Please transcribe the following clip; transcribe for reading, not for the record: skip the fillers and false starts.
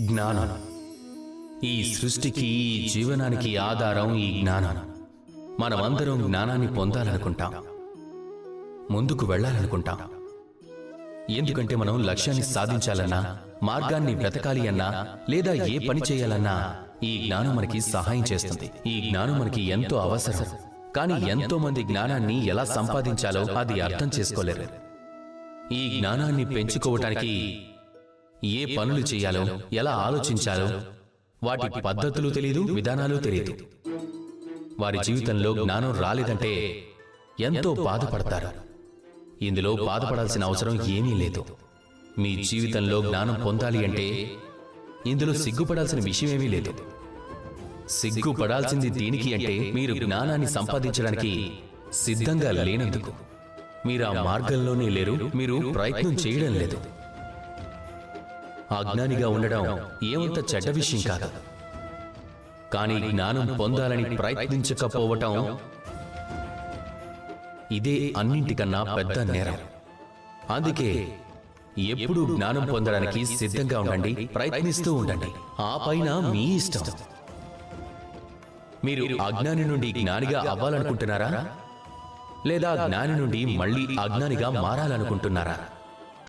జ్ఞానం. ఈ సృష్టికి, ఈ జీవనానికి ఆధారం ఈ జ్ఞానం. మనమందరం జ్ఞానాన్ని పొందాలనుకుంటాం, ముందుకు వెళ్ళాలనుకుంటాం. ఎందుకంటే మనం లక్ష్యాన్ని సాధించాలన్నా, మార్గాన్ని వెతకాలి అన్నా, లేదా ఏ పని చేయాలన్నా ఈ జ్ఞానం మనకి సహాయం చేస్తుంది. ఈ జ్ఞానం మనకి ఎంతో అవసరం. కానీ ఎంతో మంది జ్ఞానాన్ని ఎలా సంపాదించాలో అది అర్థం చేసుకోలేరు. ఈ జ్ఞానాన్ని పెంచుకోవటానికి ఏ పనులు చేయాలో, ఎలా ఆలోచించాలో వాటి పద్ధతులు తెలియదు, విధానాలు తెలియదు. వారి జీవితంలో జ్ఞానం రాలేదంటే ఎంతో బాధపడతారు. ఇందులో బాధపడాల్సిన అవసరం ఏమీ లేదు. మీ జీవితంలో జ్ఞానం పొందాలి అంటే ఇందులో సిగ్గుపడాల్సిన విషయమేమీ లేదు. సిగ్గుపడాల్సింది దేనికి అంటే మీరు జ్ఞానాన్ని సంపాదించడానికి సిద్ధంగా లేనందుకు. మీరు ఆ మార్గంలోనే లేరు, మీరు ప్రయత్నం చేయడం లేదు. అజ్ఞానిగా ఉండడం ఏమంత చెడ్డ విషయం కాదు. కానీ జ్ఞానం పొందాలని ప్రయత్నించకపోవటం, ఇదే అన్నింటికన్నా పెద్ద నేరం. అందుకే ఎప్పుడూ జ్ఞానం పొందడానికి సిద్ధంగా ఉండండి, ప్రయత్నిస్తూ ఉండండి. ఆ పైన మీ ఇష్టం. మీరు అజ్ఞాని నుండి జ్ఞానిగా అవ్వాలనుకుంటున్నారా, లేదా జ్ఞాని నుండి మళ్ళీ అజ్ఞానిగా మారాలనుకుంటున్నారా?